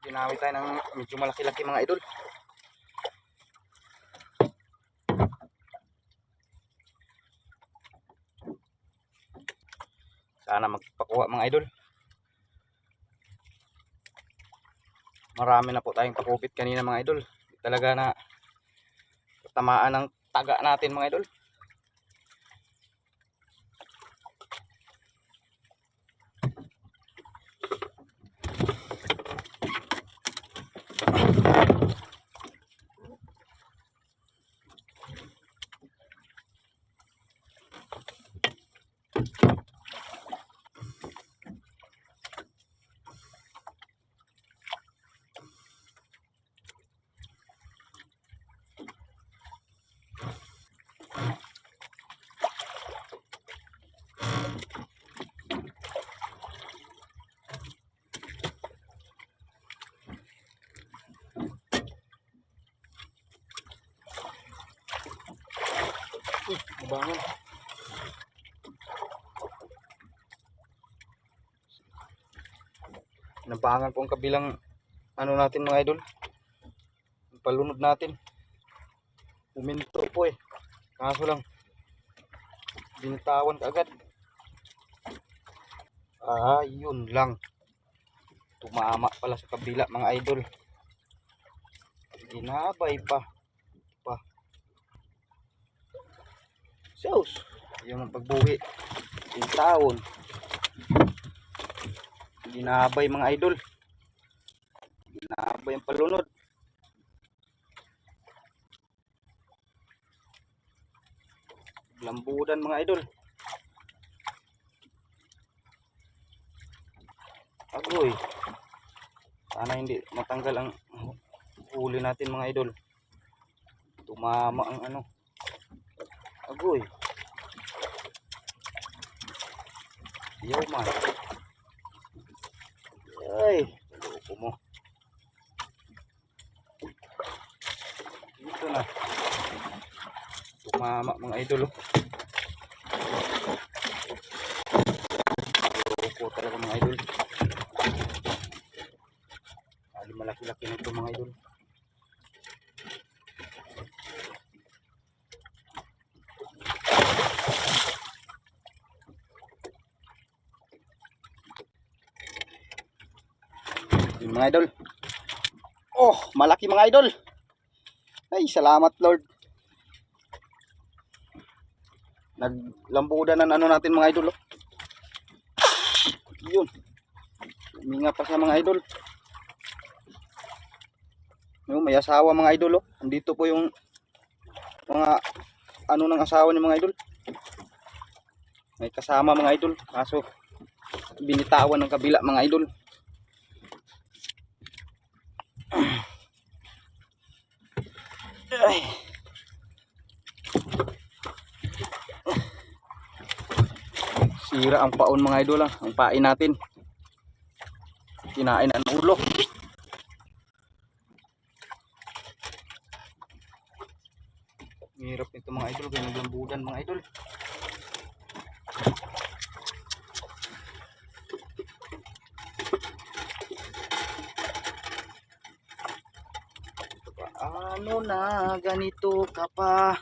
Dinawi tayo ng medyo malaki-laki mga idol. Sana magpakuha mga idol. Marami na po tayong pakupit kanina mga idol. Talaga na tamaan ng taga natin mga idol. Mabangon. Nabangan po ang kabilang ano natin mga idol. Palunod natin. Uminto po eh. Kaso lang binitawan kaagad. Yun lang. Tumama pala sa kabila mga idol. Ginabay pa. Sus, yung pagbuhi. Yung taon. Ginabay mga idol. Ginabay ang palunod. Lambudan mga idol. Agoy. Sana hindi matanggal ang huli natin mga idol. Tumama ang ano. Agoy. Yaw man. Ay, loko mo. Dito na. Tumama mga idol. Loko talaga mga idol. Malaki-laki na ito mga idol. Yun mga idol. Oh, malaki mga idol. Ay, salamat Lord. Naglambudan ng ano natin mga idol. Oh. Yun. Huminga pa siya mga idol. Yung may asawa mga idol. Oh. Andito po yung mga ano ng asawa ni mga idol. May kasama mga idol. Kaso binitawan ng kabila mga idol. Ay. Sira ang paon mga idol. Ang pain natin. Kinain ang ulo. Hirap nito mga idol. Kaya naglambudan mga idol. Ano na ganito ka pa?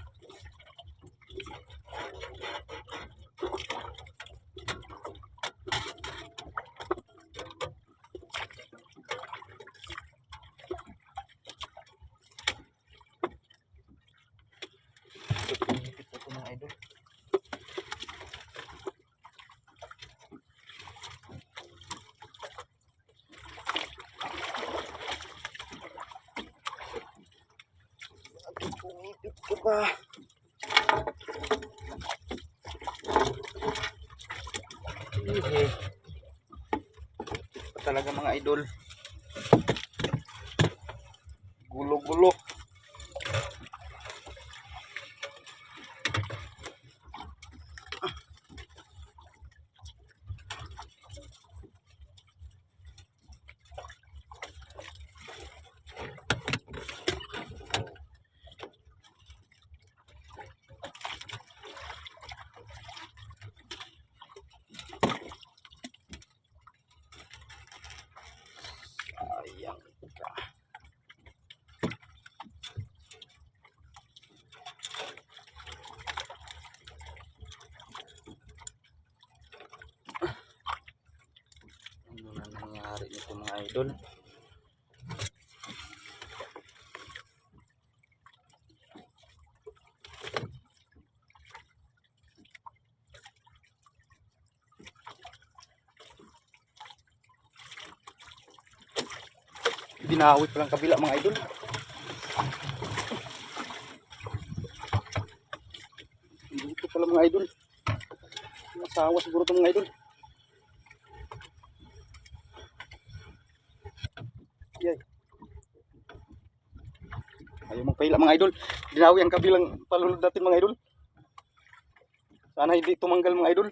Ito mga idol. Pumipit ka pa. Talaga mga idol. Gulo-gulo. Sayang Yari nito mga idol. Binawit pa lang kabila mga idol. Dito pala mga idol. Nasawa siguro ito mga idol. Yay. Ayaw magpahila mga idol. Dinawi ang kabilang palulod natin mga idol. Sana hindi tumanggal mga idol.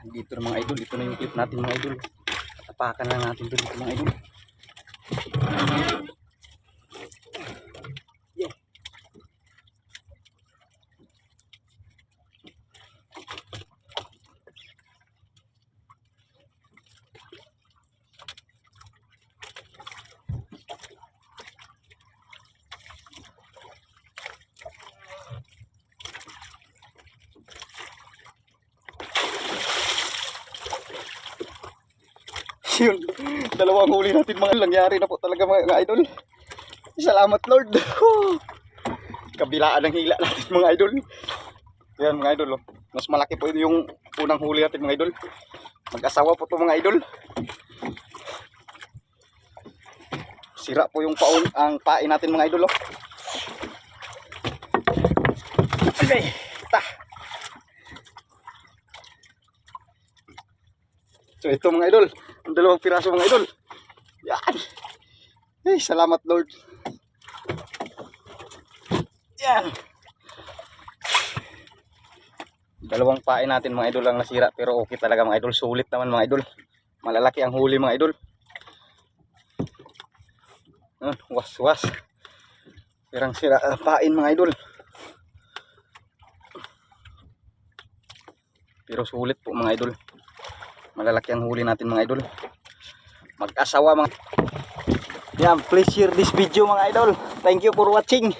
Dito na mga idol, ito na yung clip natin mga idol. Tapakan lang natin dito mga idol. Yeah. Yun, dalawang huli natin mga nangyari na po talaga mga idol. Salamat Lord. Kabilaan ng hila natin mga idol. Yan mga idol, oh. Mas malaki po yung unang huli natin mga idol. Mag-asawa po to mga idol. Sira po yung ang pain natin mga idol, oh. Okay, ta. So ito mga idol, ang dalawang piraso mga idol. Yan. Ay, salamat Lord. Yan. Dalawang pain natin mga idol lang nasira, pero okay talaga mga idol. Sulit naman mga idol. Malalaki ang huli mga idol. Was-was. Pirang sira pain mga idol. Pero sulit po mga idol. Malalaki ang huli natin mga idol. Mag-asawa mga. Yan, please share this video mga idol. Thank you for watching.